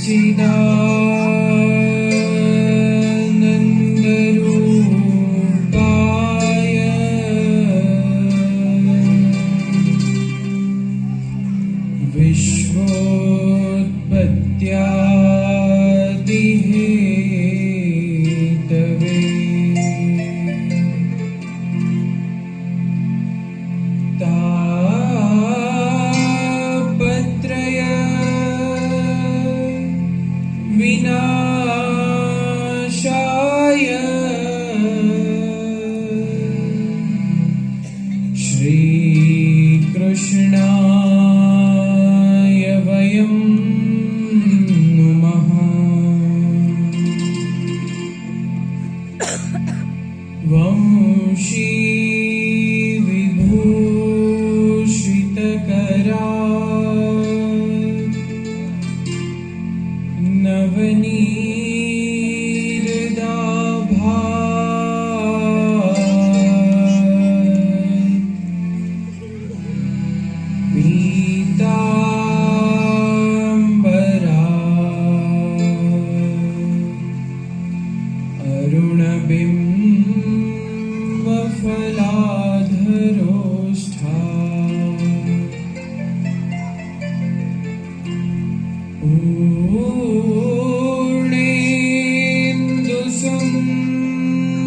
सच्चिदानन्दरूपाय विश्वोत्पत्त्यादिहेतवे तापत्रय विनाशाय श्रीकृष्णाय वयं नुमः। वंशी विभूषितकरा नवनीरदाभा पीताम्बरा अरुणबिम्बफलाधरोष्ठा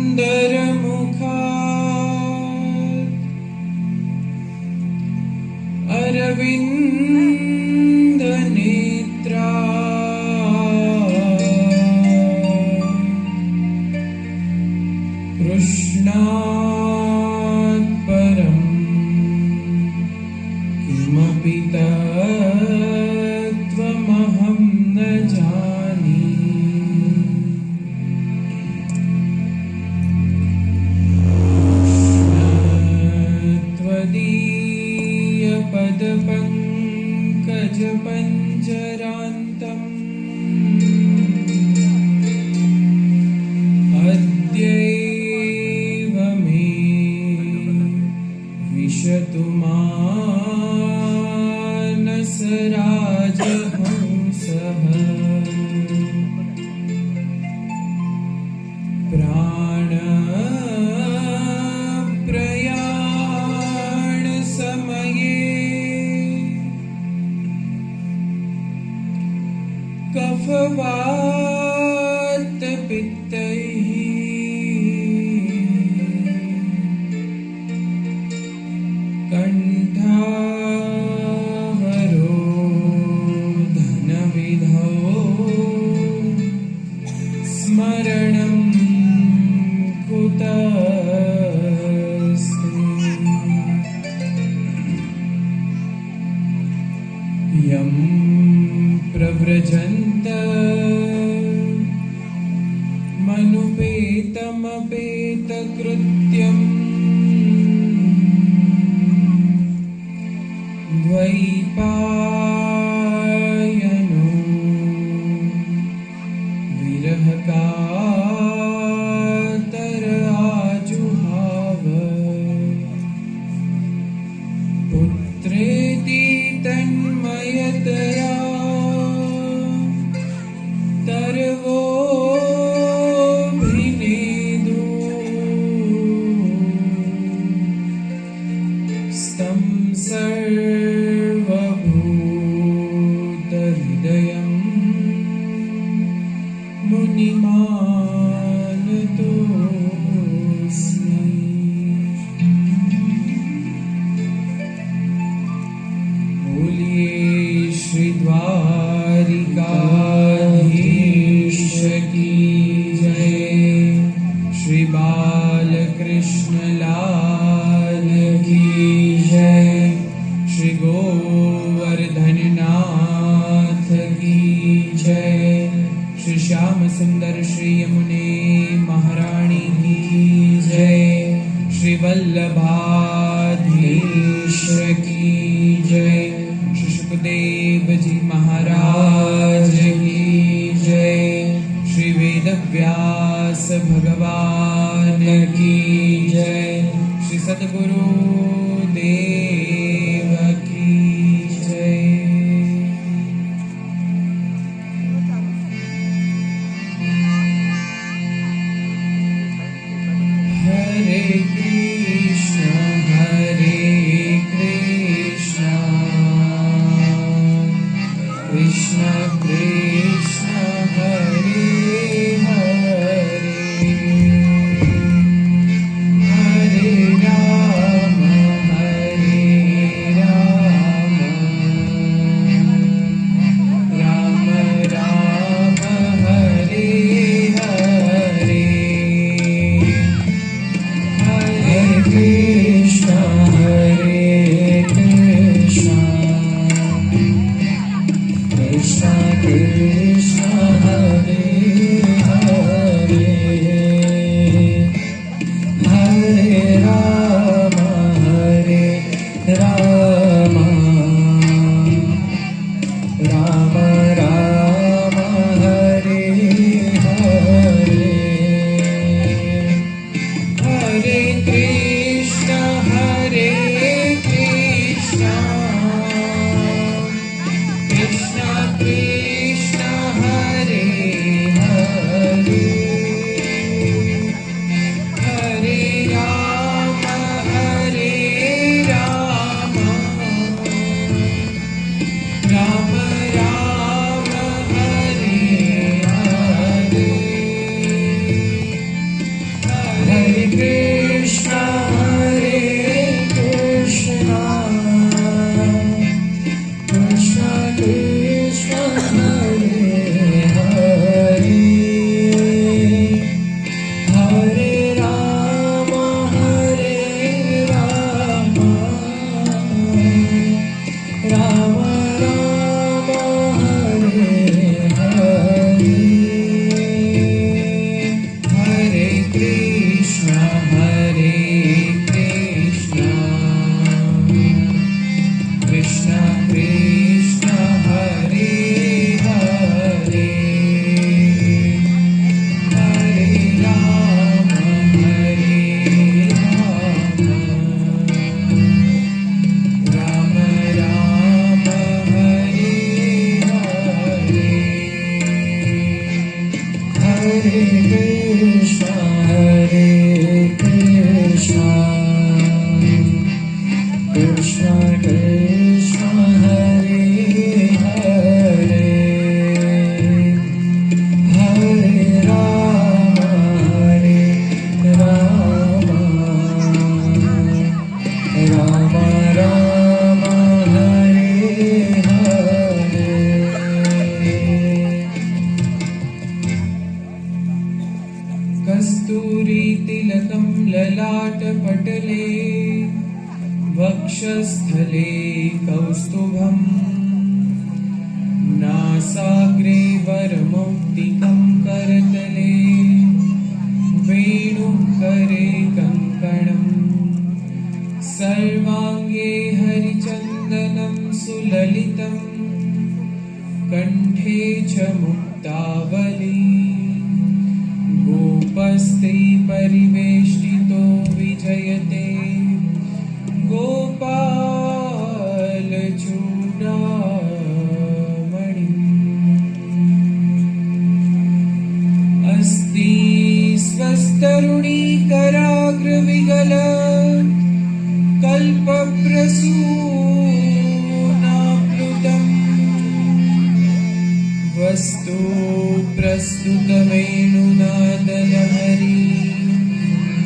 पूर्णेन्दुसुन्दरमुखा अरविन्दनेत्रा कृष्णात् परं किमपि तत्त्वमहं न जाने। कृष्णत्वदीयपदपङ्कजपञ्जरान्तम् अद्यैव मे विशतु मानसराजहंसः। प्राणप्रयाणसमये कफवातपित्तैः कण्ठावरोधनविधौ स्मरणं कुतस्ते। यं प्रव्रजन्त मनुपेतमपेतकृत्यम् द्वैपायनो विरहकातर आजुहाव। पुत्रेति तन्मयतया तरवोऽभिनेदु स्तं सर्वभूतहृदयं मुनिमानतोऽस्मि। बोलिए श्री द्वारिकाधीश की जय। श्री बालकृष्ण लाल की जय। श्री गोवर्धननाथ की जय। श्री श्याम सुंदर श्री यमुने महारानी की जय। श्री वल्लभाधीश की जय। श्री सुखदेव जी महाराज की जय। श्री वेदव्यास भगवान की जय। श्री सद्गुरु देव की जय। वक्षस्थले कौस्तुभम् नासाग्रे वरमौक्तिकं करतले वेणुकरे कङ्कणम् सर्वाङ्गे हरिचन्दनं सुललितं कण्ठे च मुक्तावली गोपस्त्री परिवेष्टितो विजयते गोपालचूडामणि अस्ति स्वस्तरुणीकराग्रविगल कल्पप्रसूनाप्लुतम् वस्तु प्रस्तुतवेणुनादलहरी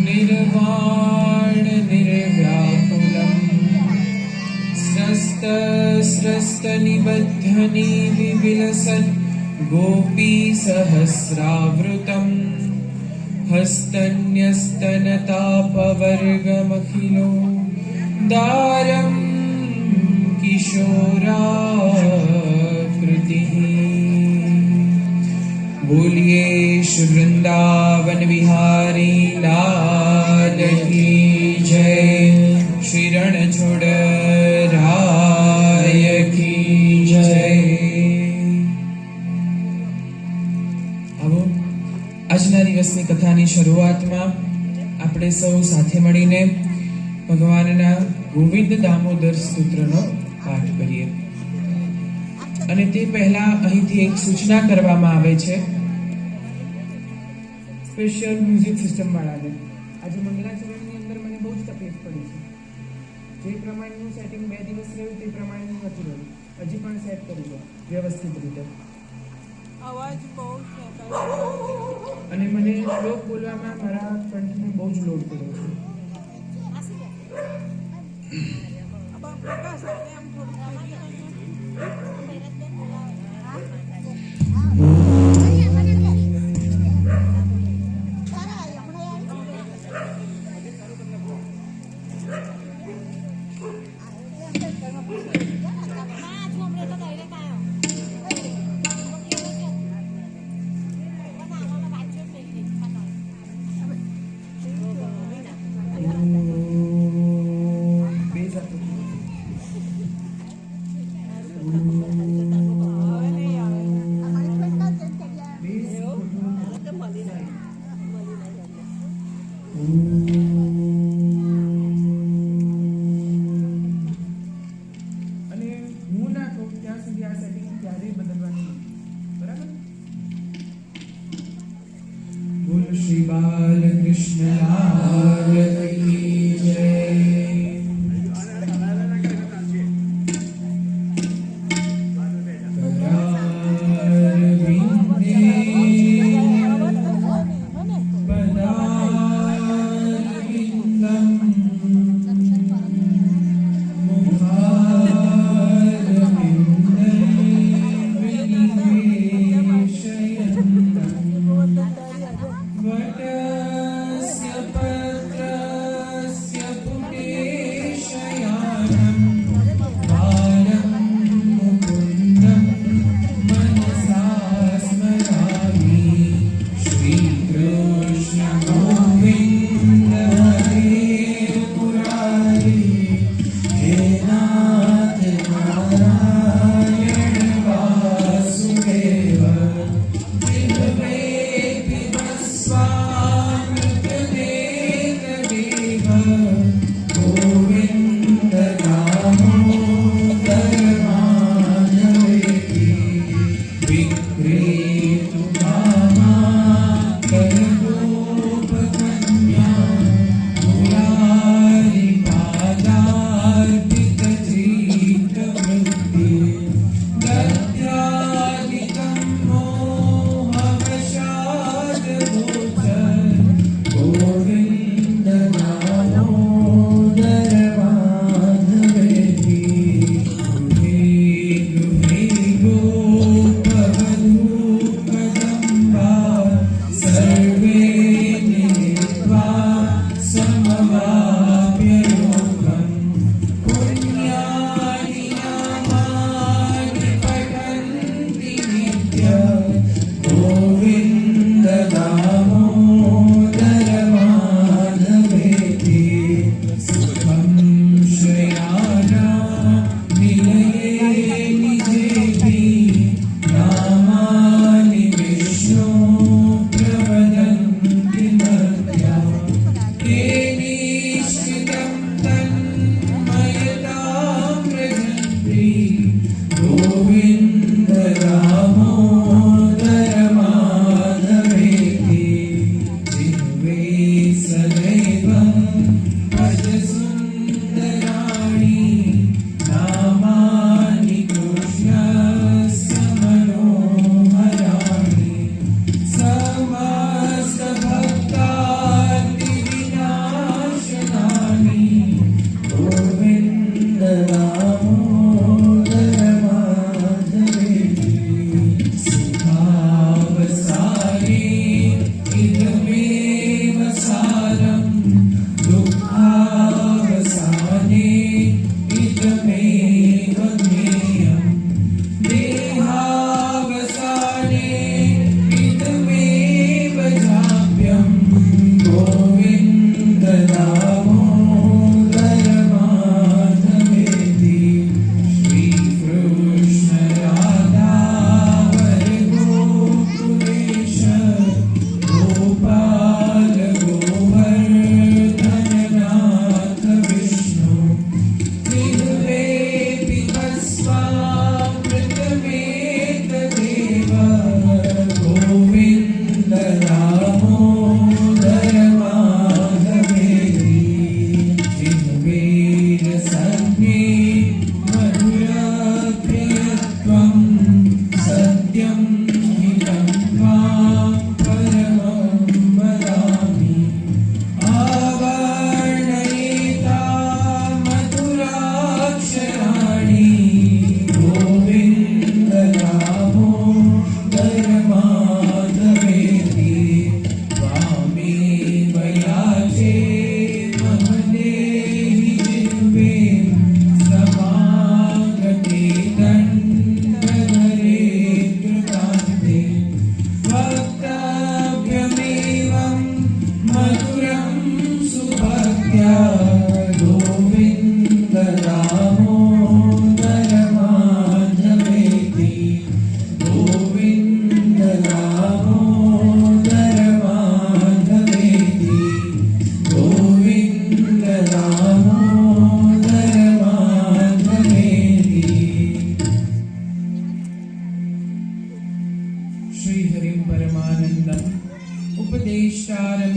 निर्वाण निर्व्याकुलम् स्रस्तनिबद्धनी विविलसन् गोपी सहस्रावृतम् हस्तन्यस्तनतापवर्गमखिलो दारं किशोराकृतिः बोलिए श्री वृंदावन विहारी लाल की जय श्री रणछोड़ राय की जय। આવો આજના દિવસની કથાની શરૂઆતમાં આપણે સૌ સાથે મળીને ભગવાનના ગોવિંદ દામોદર સ્તોત્રનો પાઠ કરીએ અને તે પહેલા અહીંથી એક સૂચના કરવામાં આવે છે સ્પેશિયલ મ્યુઝિક સિસ્ટમ વાળાને। આજે મંગલાચરણની અંદર મને બહુ જ તકલીફ પડી છે, જે પ્રમાણેનું સેટિંગ 2 દિવસ રહ્યું તે પ્રમાણેનું નથી રહ્યું, હજી પણ સેટ કરી લો વ્યવસ્થિત રીતે। અવાજ બહુ અને મને શ્લોક બોલવામાં મારા કંઠને બહુ જ લોડ પડ્યો છે। श्री बालकृष्ण लाल की जय।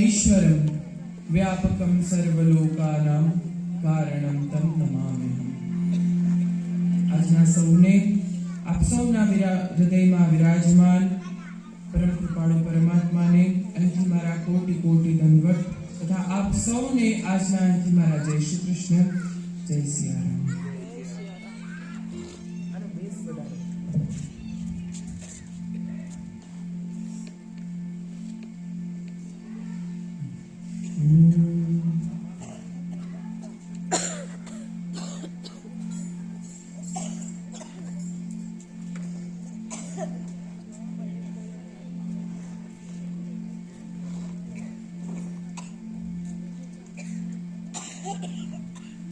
ईश्वरं व्यापकं सर्वलोकानां कारणं तं नमाम्यहम्। આજના સૌને આપ સૌના હૃદયમાં વિરાજમાન પરમ કૃપાળુ પરમાત્માને અહીંથી મારા કોટી કોટી દંડવત તથા આપ સૌને આજના અહીંથી મારા જય શ્રી કૃષ્ણ, જય સિયારામ।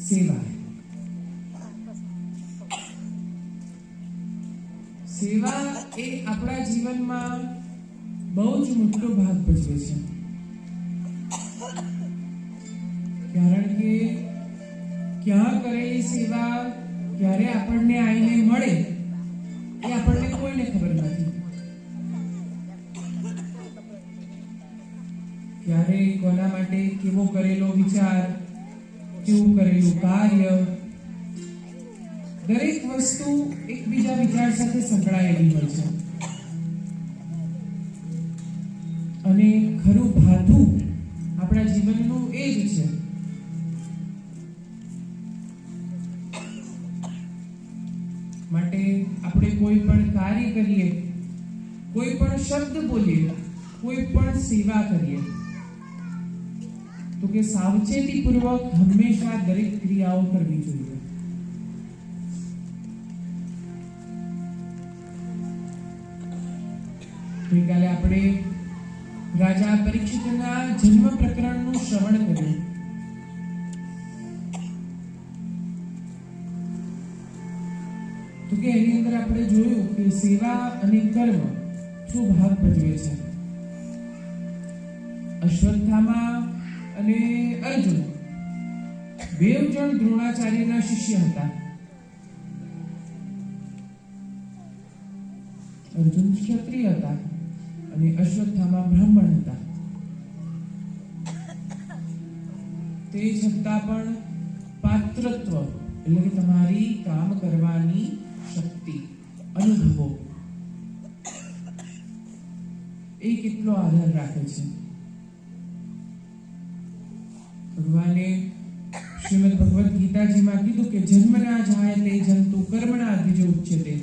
સેવા સેવા એ આપણા જીવનમાં બહુ જ મોટો ભાગ ભજવે છે, કારણ કે ક્યાં કરેલી સેવા ક્યારે આપણને આઈને મળે એ આપણને કોઈને ખબર નથી। ક્યારે કોના માટે કેવો કરેલો વિચાર, કેવું કરેલું કાર્ય, દરેક વસ્તુ એકબીજા વિચાર સાથે સંકળાયેલી હોય છે અને ખરું ભાથું આપણા જીવનનું એ જ છે। માટે આપણે કોઈ પણ કાર્ય કરીએ, કોઈ પણ શબ્દ બોલીએ, કોઈ પણ સેવા કરીએ તો કે સાવચેતીપૂર્વક હંમેશા દરેક ક્રિયાઓ કરવી જોઈએ। ગઈકાલે આપણે રાજા પરીક્ષિતના જન્મ પ્રકરણનું શ્રવણ કર્યું। તો કે એની અંદર આપણે જોયું કે સેવા અને કર્મ શું ભાગ ભજવે છે। અશ્વત્થામા અને અર્જુન બેવ જણ દ્રોણાચાર્યના શિષ્ય હતા। અર્જુન ક્ષત્રિય હતા અને અશ્વત્થામા બ્રાહ્મણ હતા। તે છતાં પણ પાત્રત્વ એટલે કે તમારી કામ કરવાની શક્તિ, અનુભવો એ કેટલો આધાર રાખે છે। ભગવાને શ્રીમદ ભગવદ ગીતાજીમાં કીધું કે જન્મના જાયતે જંતુ કર્મણા દ્વિજો ઉચ્યતે।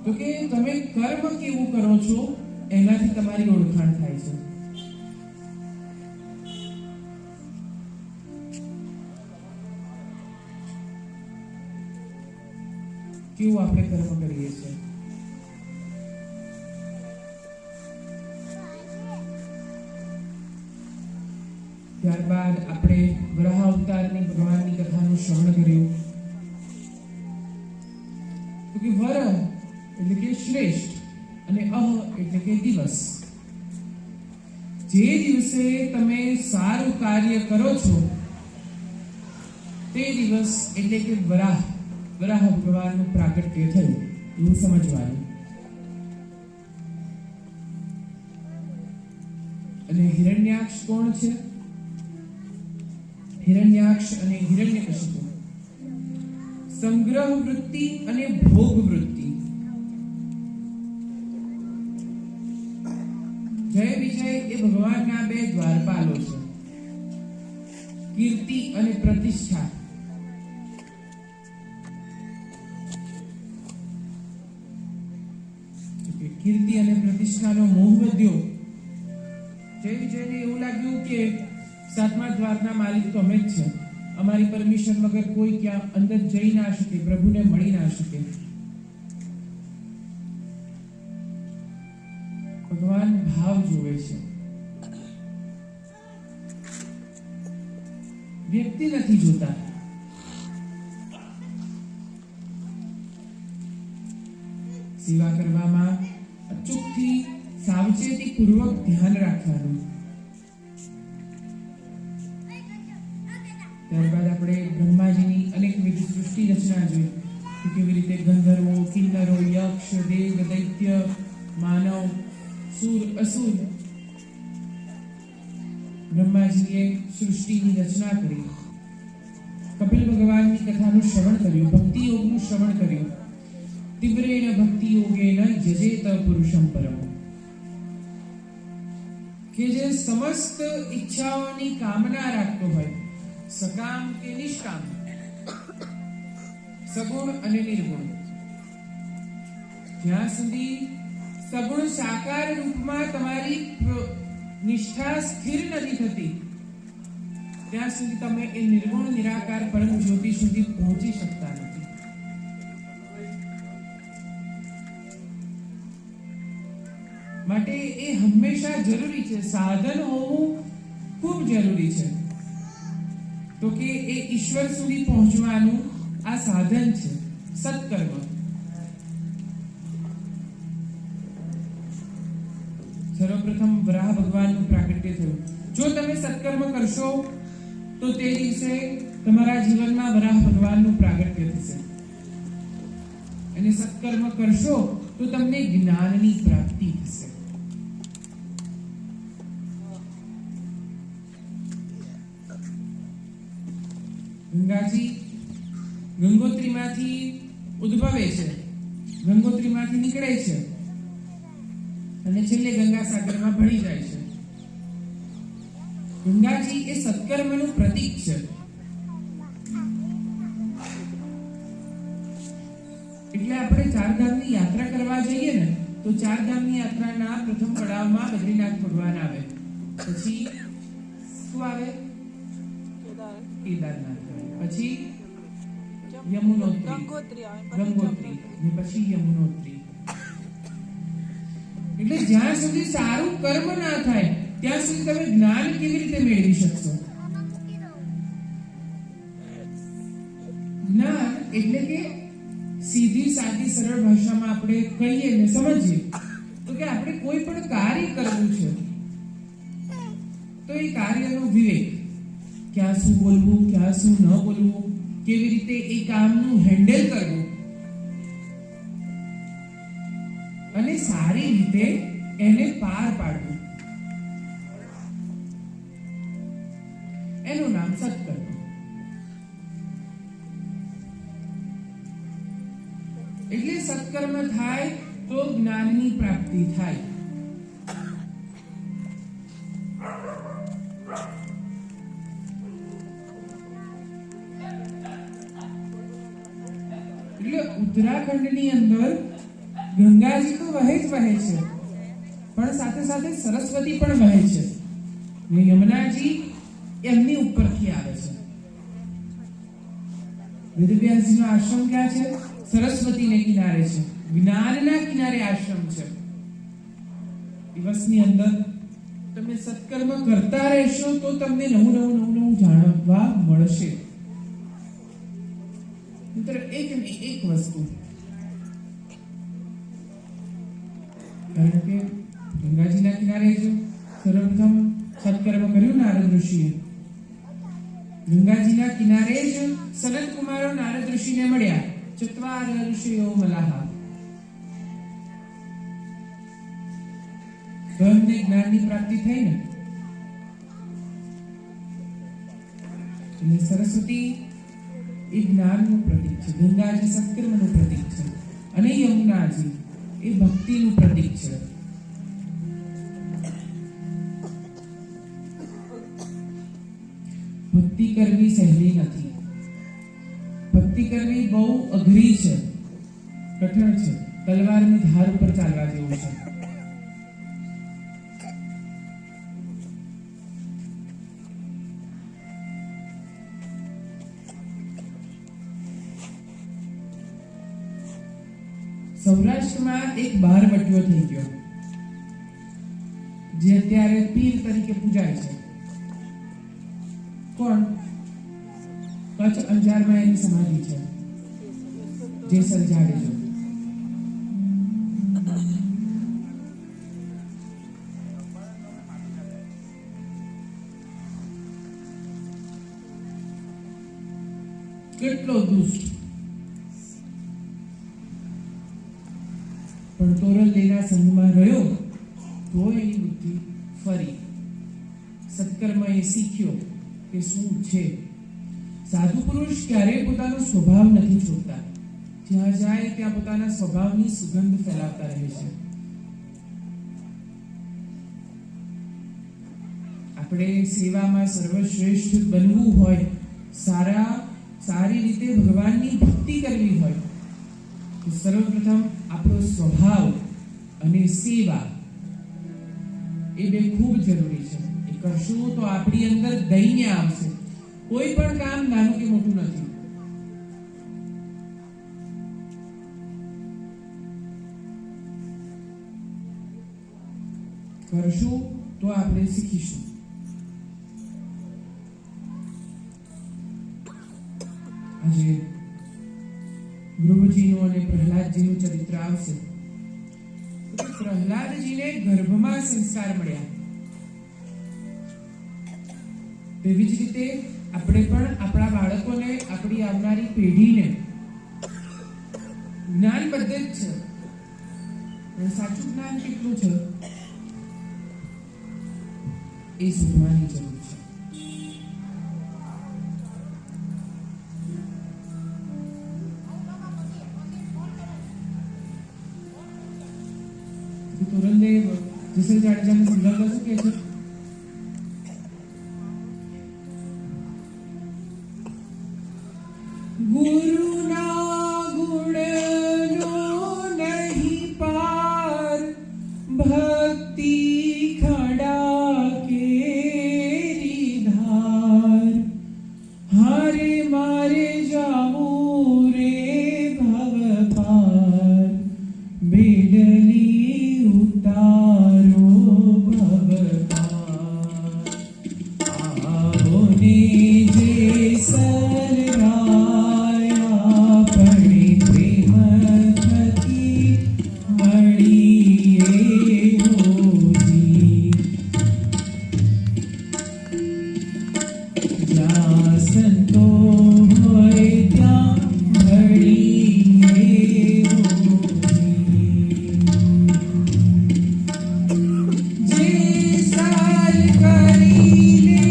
તો કે તમે કર્મ કેવું કરો છો એનાથી તમારી ઓળખાણ થાય છે। કેવું આપણે કર્મ કરીએ છીએ। ત્યારબાદ આપણે વરાહ અવતારની ભગવાનની કથાનું શ્રવણ કર્યું। તો કે વર એટલે કે શ્રેષ્ઠ અને અહ એટલે કે દિવસ। જે દિવસે તમે સારું કાર્ય કરો છો તે દિવસ એટલે કે વરાહ ભગવાનનું પ્રાગટ્ય થયું એવું સમજવાનું। અને હિરણ્યાક્ષ કોણ છે? હિરણ્યાક્ષ અને હિરણ્યકશિપુ સંગ્રહ વૃત્તિ અને ભોગ વૃત્તિ, જય વિજય એ ભગવાનના બે દ્વારપાલો છે। કીર્તિ અને પ્રતિષ્ઠા, કીર્તિ અને પ્રતિષ્ઠાનો મોહ વધ્યો। જય વિજયને એવું લાગ્યું કે સાતમા દ્વારના માલિક તો અમે જ છે, અમારી પરમિશન વગર કોઈ ક્યાં અંદર જઈ ના શકે, પ્રભુને મળી ના શકે। ભગવાન ભાવ જોવે છે, વ્યક્તિ નથી જોતા। સેવા કરવામાં અચૂકથી સાવચેતીપૂર્વક ધ્યાન રાખવાનું। ત્યારબાદ આપણે બ્રહ્માજીની અનેકવિધ સૃષ્ટિ રચના જોઈ કે કેવી રીતે ગંધર્વો, કિન્નરો, યક્ષ, દેવ, દૈત્ય, માનવ સુર અસુર બ્રહ્માજીએ સૃષ્ટિની રચના કરી. કપિલ ભગવાનની કથાનું શ્રવણ કર્યું, ભક્તિ યોગનું શ્રવણ કર્યું. તીવ્રેણ ભક્તિ યોગેન જજેત પુરુષમ પરમ, કે જે સમસ્ત ઈચ્છાઓની કામના રાખતો હોય, સકામ કે નિષ્કામ, સગુણ અને નિર્ગુણ, જ્યાં સુધી સગુણ સાકાર રૂપમાં તમારી નિષ્ઠા સ્થિર નથી થતી, ત્યાં સુધી તમે એ નિર્ગુણ નિરાકાર પરમ જ્યોતિ સુધી પહોંચી શકતા નથી. માટે એ હંમેશા જરૂરી છે, સાધન હોવું ખૂબ જરૂરી છે. તો કે એ ઈશ્વર સુધી પહોંચવાનું આ સાધન છે, સત્કર્મ. સર્વપ્રથમ વરાહ ભગવાનનું પ્રાગટ્ય થયું. જો તમે સત્કર્મ કરશો તો તે દિવસે તમારા જીવનમાં વરાહ ભગવાનનું પ્રાગટ્ય થશે. અને સત્કર્મ કરશો તો તમને જ્ઞાનની પ્રાપ્તિ થશે. ગંગાજી ગંગોત્રીમાંથી ઉદ્ભવે છે, ગંગોત્રીમાંથી નીકળે છે અને છેલ્લે ગંગા સાગરમાં ભળી જાય છે. ગંગાજી એ સત્કર્મનું પ્રતીક છે. એટલે આપણે ચારધામની યાત્રા કરવા જઈએ ને તો ચારધામની યાત્રાના પ્રથમ પડાવમાં બદ્રીનાથ ભગવાન આવે, પછી શું આવે? કેદારનાથ, પછી યમુનોત્રી, ગંગોત્રી, ને પછી યમુનોત્રી. એટલે જ્યાં સુધી સારું કર્મ ના થાય ત્યાં સુધી તમે જ્ઞાન કેવી રીતે મેળવી શકશો? જ્ઞાન એટલે કે સીધી સાદી સરળ ભાષામાં આપણે કહીએ ને સમજીએ તો કે આપણે કોઈ પણ કાર્ય કરવું છે તો એ કાર્યનો વિવેક, ક્યાં શું બોલવું, ક્યાં શું ન બોલવું, કેવી રીતે એ કામનું હેન્ડલ કરવું અને સારી રીતે એને પાર પાડવું, એનું નામ સત્કર્મ. એટલે સત્કર્મ થાય તો જ્ઞાનની પ્રાપ્તિ થાય. એટલે ઉત્તરાખંડની અંદર ગંગાજી તો વહે જ વહે છે, પણ સાથે સાથે સરસ્વતી પણ વહે છે. યમુનાજી એમની ઉપરથી આવે છે. વેદવ્યાસજીનો આશ્રમ ક્યાં છે? સરસ્વતીને કિનારે છે, જ્ઞાનના કિનારે આશ્રમ છે. દિવસની અંદર તમે સત્કર્મ કરતા રહેશો તો તમને નવું જાણવા મળશે. મિત્ર, એક વસ્તુ, કારણ કે ગંગાજીના કિનારે જો સર્વપ્રથમ સત્કર્મ કર્યું નારદ ઋષિએ, ગંગાજીના કિનારે જ સનત કુમારો નારદ ઋષિને મળ્યા. ચત્વાર ઋષિયો મલાહા. તો એમને જ્ઞાનની પ્રાપ્તિ થઈ ને. એટલે સરસ્વતી એ જ્ઞાનનું પ્રતીક છે, ગંગાજી સત્કર્મનું પ્રતીક છે અને યમુનાજી એ ભક્તિનું પ્રતીક છે. ભક્તિ કરવી સહેલી નથી. ભક્તિ કરવી બહુ અઘરી છે, કઠણ છે. તલવારની ધાર ઉપર ચાલવા જેવું છે. સૌરાષ્ટ્રમાં એક બારવટીયો થઈ ગયો જે અત્યારે પીર તરીકે પૂજાય છે. કોણ? કચ્છ અંજારમાં એની સમાધિ છે, જેસલ જાડેજો. કેટલો દુષ્ટ, પણ તોરલ દેના સંઘમાં રહ્યો તો એની બુદ્ધિ ફરી. સત્કર્મ એ શીખ્યો કે શું છે. સાધુ પુરુષ ક્યારેય પોતાનો સ્વભાવ નથી છોડતા. જ્યાં જાય ત્યાં પોતાના સ્વભાવની સુગંધ ફેલાવતા રહે છે. આપણે સેવામાં સર્વશ્રેષ્ઠ બનવું હોય, સારી રીતે ભગવાનની ભક્તિ કરવી હોય, તો સર્વપ્રથમ આપણો સ્વભાવ અને સેવા એ બે ખૂબ જરૂરી છે. એ કરશું તો આપણી અંદર દૈન્ય આવશે. કોઈ પણ કામ નાનું કે મોટું નથી. કરશું તો આપણે શીખીશું. આજે ધ્રુવજીનું અને પ્રહલાદજીનું ચરિત્ર આવશે. પ્રહલાદજીને ગર્ભમાં સંસ્કાર મળ્યા. તેવી જ રીતે આપણે પણ આપણા બાળકોને, આપણી આવનારી પેઢીને જ્ઞાન બધે જ છે, પણ સાચું જ્ઞાન કેટલું છે એ શોધવાની જરૂર છે. તોરણદેવ જેસલ જાડેજાને સમજાવતા શું કહે છે? ગુરુના ગુણનો નહીં પાર, ભક્તિ ખડા કેરી ધાર. હારે મારે જાવું રે ભવ પાર, બેડલી ઉતારો ભવ પાર. આવો ને જે સલરાયા પડી પ્રેમ થકી મળીએ હોજી. જ્યાં સંતો હોય ત્યાં મળીએ હોજી. જે સાલ કરી લે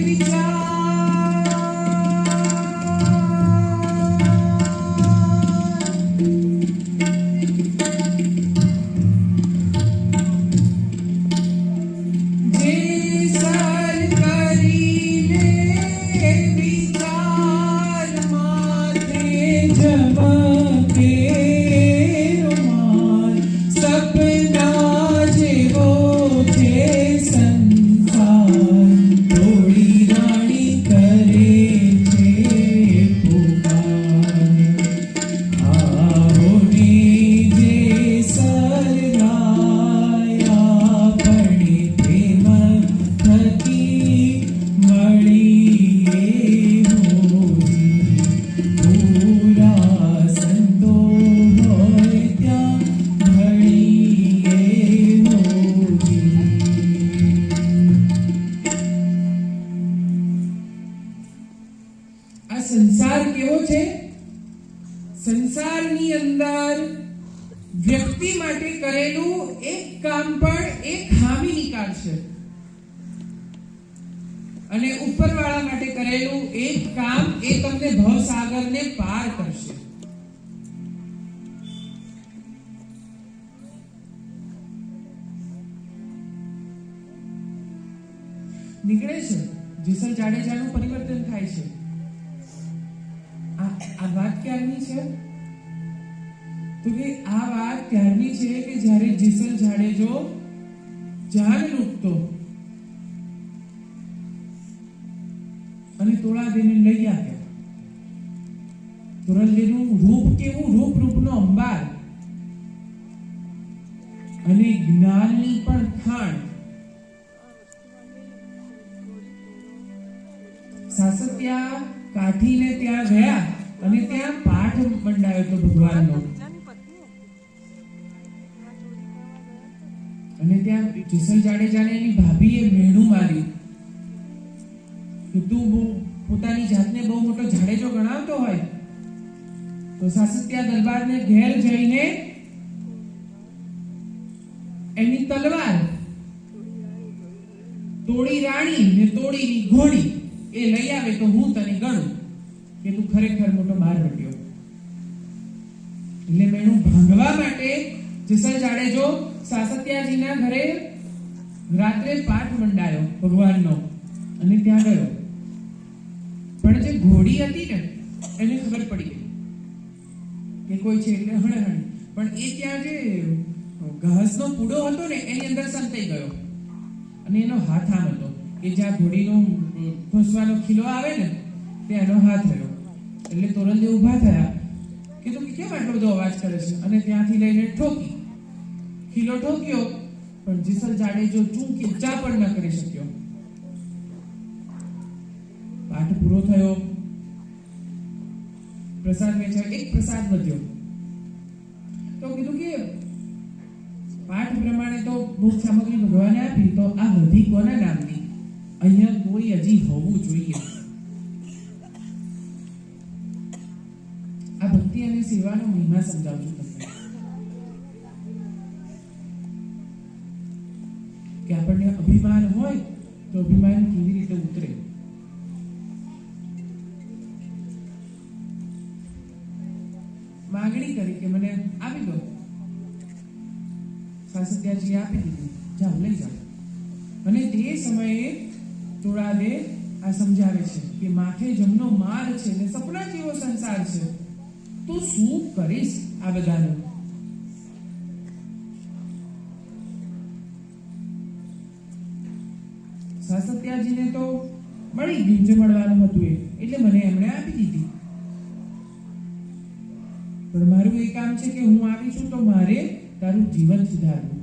વિચાર, જે સાલ કરી લે વિચાર, માથે ઝબકે રૂમાલ. સપના જેવો છે સંસાર, થોડી રાણી કરે છે પુકાર. આવો ને જે સલરાયા પડી પ્રેમ થકી મળીએ હોજી. પૂરા સંતો હોય ત્યાં મળીએ હોજી. આ સંસાર કેવો છે? સંસારની અંદર વ્યક્તિ માટે કરેલું એક કામ પણ એક ખામી નીકાળશે, અને ઉપરવાળા માટે કરેલું એક કામ એ તમને ભવસાગરને પાર કરશે. નીકળે છે જેસલ જાડેજાનું પરિવર્તન થાય છે. આ વાત ક્યારની છે? તો કે આ વાત ત્યારની છે કે જ્યારે જેસલ જાડેજો જાન લૂંટતો અને તોળાદેને લઈ આવ્યા. તોરણદેવનું રૂપ કેવું? રૂપનો અંબાર અને જ્ઞાનની પણ ખાણ. સાસત્યા કાઠીને ત્યાં ગયા અને ત્યાં પાઠ મંડાયો તો ભગવાનનો. અને ત્યાં જેસલ જાડેજાને એની ભાભીએ મેણું મારી કે તું પોતાની જાતને બહુ મોટો જાડેજો ગણાવતો હોય તો સાસત્યા દરબારને ઘેર જઈને એની તલવાર, તોડી રાણી ને તોડીની ઘોડી એ લઈ આવે તો હું તને ગણું કે તું ખરેખર મોટો બારવટીયો. એટલે મેણું ભાંગવા માટે જેસલ જાડેજો સાસત્યાજીના ઘરે રાત્રે પાઠ મંડાયો ભગવાનનો અને ત્યાં ગયો. પણ જે ઘોડી હતી ને એને ખબર પડી ગઈ કે કોઈ છે એટલે હણહણી. પણ એ ત્યાં જે ઘાસનો પૂડો હતો ને એની અંદર સંતાઈ ગયો અને એનો હાથ આમ હતો કે જ્યાં ઘોડીનો ઘોસવાનો ખીલો આવે ને ત્યાં એનો હાથ રહ્યો. એટલે તોરણદેવ ઊભા થયા કે તું કેમ આટલો બધો અવાજ કરે છે? અને ત્યાંથી લઈને ઠોકી, ખીલો ઠોક્યો, પણ જેસલ જાડેજો ચૂંકી ચા પણ ન કરી શક્યો. પાઠ પૂરો થયો, પ્રસાદ વેચાયો, એક પ્રસાદ વધ્યો. તો કીધું કે પાઠ પ્રમાણે તો ભોગ સામગ્રી ભગવાને આપી, તો આ વધી કોના નામની? અહીંયા કોઈ હજી હોવું જોઈએ. આ ભક્તિ અને સેવાનો મહિમા સમજાવું છું તમને કે આપણને અભિમાન હોય તો અભિમાન કેવી રીતે ઉતરે. માગણી કરી કે મને આપી દો. સાસત્યાજી આપી દીધું, જાઓ લઈ જાઓ. અને તે સમયે તોળાદે આ સમજાવે છે કે માથે જમનો માર છે ને સપના જેવો સંસાર છે, તું શું કરીશ આ બધાનું? સાસત્યાજીને તો મળી ગયું જે મળવાનું હતું એટલે મને એમણે આપી દીધી. પણ મારું એ કામ છે કે હું આવી છું તો મારે તારું જીવન સુધારવું.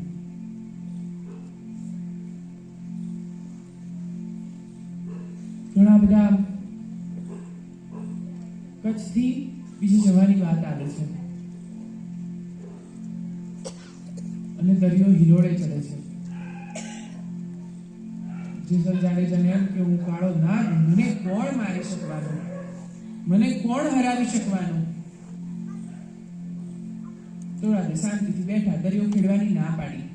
ઘણા બધા કચ્છથી બીજી જવાની વાત આવે છે અને દરિયો હિલોળે ચડે છે. જેસલ જાડેજાને એમ કે હું કાળો નાગ, મને કોણ મારી શકવાનું, મને કોણ હરાવી શકવાનું? તોળાદે શાંતિથી બેઠા, દરિયો ખેડવાની ના પાડી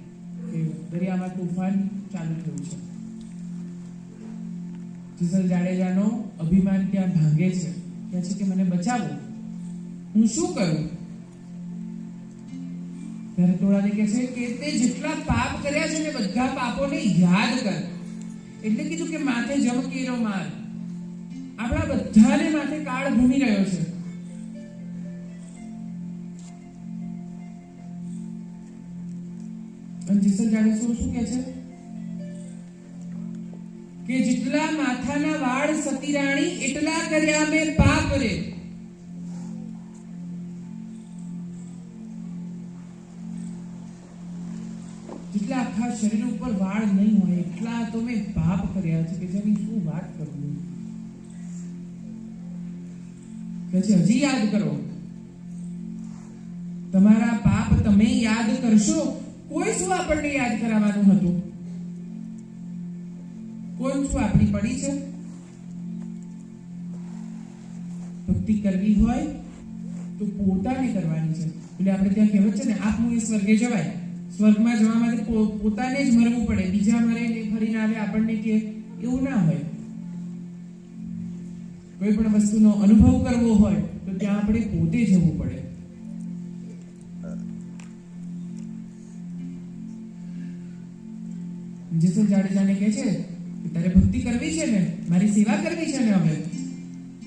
કે દરિયામાં તોફાન ચાલુ થયું છે. જેસલ જાડેજાનો અભિમાન ત્યાં ભાંગે છે, કહે છે કે મને બચાવો, હું શું કરું? ત્યારે તોળાદે કહે છે કે તે જેટલા પાપ કર્યા છે ને બધા પાપોને યાદ કર. એટલે કીધું કે માથે જમકેરો માર. આપણા બધાને માથે કાળ ઘૂમી રહ્યો છે. અને જેસલ જાડેજો શું કહે છે કે જેટલા માથાના વાળ સતી રાણી એટલા કર્યા મેં પાપ રે. જેટલા આખા શરીર ઉપર વાળ નહીં હોય એટલા તો મેં પાપ કર્યા છે કે જેની શું વાત કરું. કે હજી યાદ કરો, તમારા પાપ તમે યાદ કરશો. કોઈ શું આપણને યાદ કરાવવાનું હતું? કોઈ શું આપણી પડી છે? ભક્તિ કરવી હોય તો પોતાને કરવાની છે. એટલે આપણે ત્યાં કહેવત છે ને, આપનું એ સ્વર્ગે જવાય. સ્વર્ગમાં જવા માટે પોતાને જ મરવું પડે, બીજા મરે ને ફરીને આવે આપણને કે એવું ના હોય. કોઈ પણ વસ્તુનો અનુભવ કરવો હોય તો ત્યાં આપણે પોતે જવું પડે. જેસલ જાડેજાને કહે છે કે તારે ભક્તિ કરવી છે ને, મારી સેવા કરવી છે ને, હવે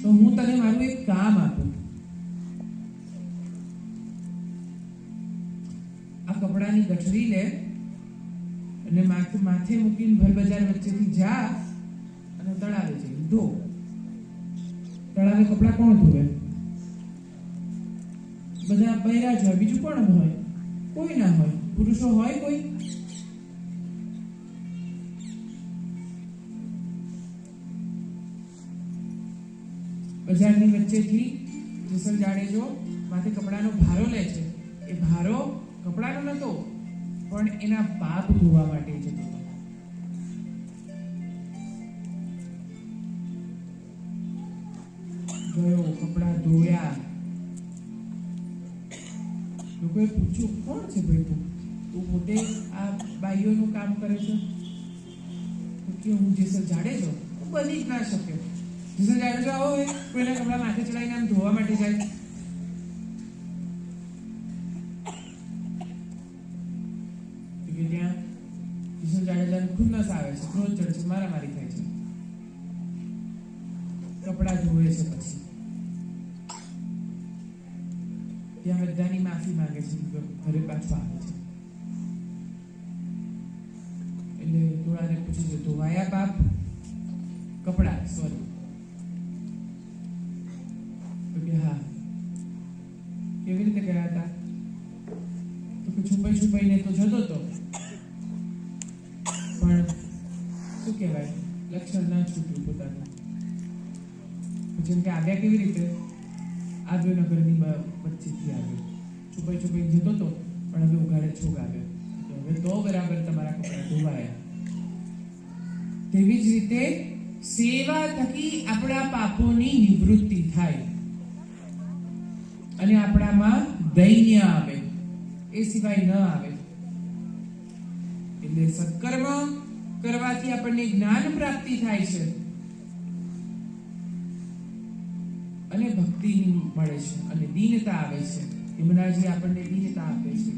તો હું તને મારું એક કામ આપું. આ કપડાની ગઠરી લે અને માથે મૂકીને ભરબજાર વચ્ચેથી જા અને તળાવે જઈ ધો. તળાવે કપડા કોણ ધોવે? બધા બૈરા જ હોય, બીજું કોણ હોય? કોઈ ના હોય. પુરુષો હોય કોઈ? બજારની વચ્ચેથી જેસલ જાડેજો માથે કપડાનો ભારો લે છે. એ ભારો કપડાનો નતો, પણ એના પાપ ધોવા માટે જતો હતો. ગયો, કપડા ધોયા. લોકોએ પૂછ્યું, કોણ છે ભાઈ તું? તો તું પોતે આ બાઈઓનું કામ કરે છે? તો કે હું જેસલ જાડેજો બની જ ના શક્યો. જેસલ જાડેજો આવો હોય કોઈના કપડા માથે ચડાવીને આમ ધોવા માટે જાય. તો કે ત્યાં જેસલ જાડેજાને ખુન્નસ આવે છે, ક્રોધ ચડે છે, મારામારી થાય છે, કપડા ધોવે છે. પછી ત્યાં બધાની માફી માંગે છે, ઘરે પાછું આવે છે. એટલે થોડાને પૂછ્યું છે, ધોવાયા બાપ કપડા? સોરી. તો કે હા. કેવી રીતે ગયા હતા? તો કે છુપાઈ છુપાઈને તો જતો હતો, પણ શું કહેવાય, લક્ષણ ના છૂટ્યું પોતાનું. જેમ કે આવ્યા કેવી રીતે? આવ્યો નગરની વચ્ચેથી આવ્યો, છુપાઈ છુપાઈ જતો હતો, પણ હવે ઉઘાડે છોગ આવ્યો. હવે તો બરાબર તમારા કપડા ધોવાયા. તેવી જ રીતે સેવા થકી આપણા પાપોની નિવૃત્તિ થાય અને આપણામાં દૈન્ય આવે, એ સિવાય ન આવે. એટલે સત્કર્મ કરવાથી આપણને જ્ઞાન પ્રાપ્તિ થાય છે અને ભક્તિ મળે છે અને દીનતા આવે છે. યમુનાજી આપણને દીનતા આપે છે.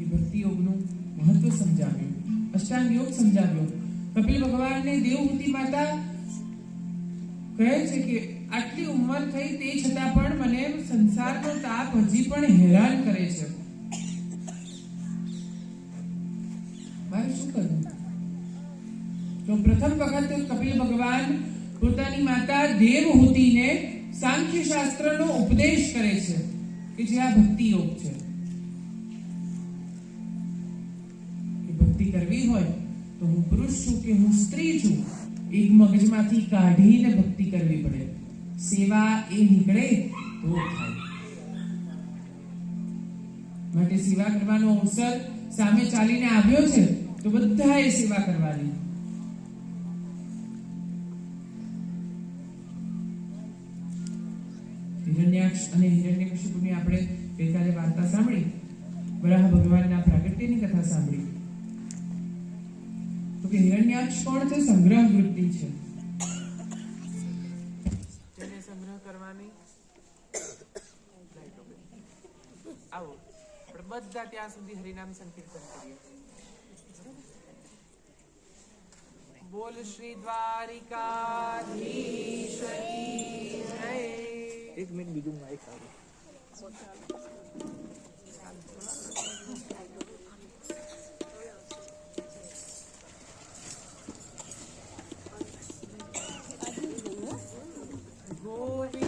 એ ભક્તિ યોગનું મહત્વ સમજાવ્યું, અષ્ટાંગ યોગ સમજાવ્યો. કપિલ ભગવાનને દેવહૂતિ માતા કહે છે કે આટલી ઉંમર થઈ તે છતાં પણ મને સંસારનો તાપ હજી પણ હેરાન કરે છે, મારે શું કરવું? તો પ્રથમ વખત કપિલ ભગવાન પોતાની માતા દેવહૂતિને સાંખ્ય શાસ્ત્રનો ઉપદેશ કરે છે કે જે આ ભક્તિ યોગ છે. કે ભક્તિ કરવી હોય તો હું પુરુષ છું કે હું સ્ત્રી છું, એક મગજમાંથી કાઢીને ભક્તિ કરવી પડે. સેવા એ નીકળે તો થાય. માટે સેવા કરવાનો અવસર સામે ચાલીને આવ્યો છે તો બધાએ સેવા કરવાની. હિરણ્યાક્ષ અને હિરણ્યકશિપુની આપણે ગઈકાલે વાર્તા સાંભળી, વરાહ ભગવાનના પ્રાગટ્યની કથા સાંભળી. તો કે હિરણ્યાક્ષ કોણ છે? સંગ્રહ વૃત્તિ છે, તેને સંગ્રહ કરવાની. આવો આપણે બધા ત્યાં સુધી હરિનામ સંકીર્તન કરીએ. બોલ શ્રી દ્વારિકાધીશની જય. એક મિનિટ બીજું માઇક આવે.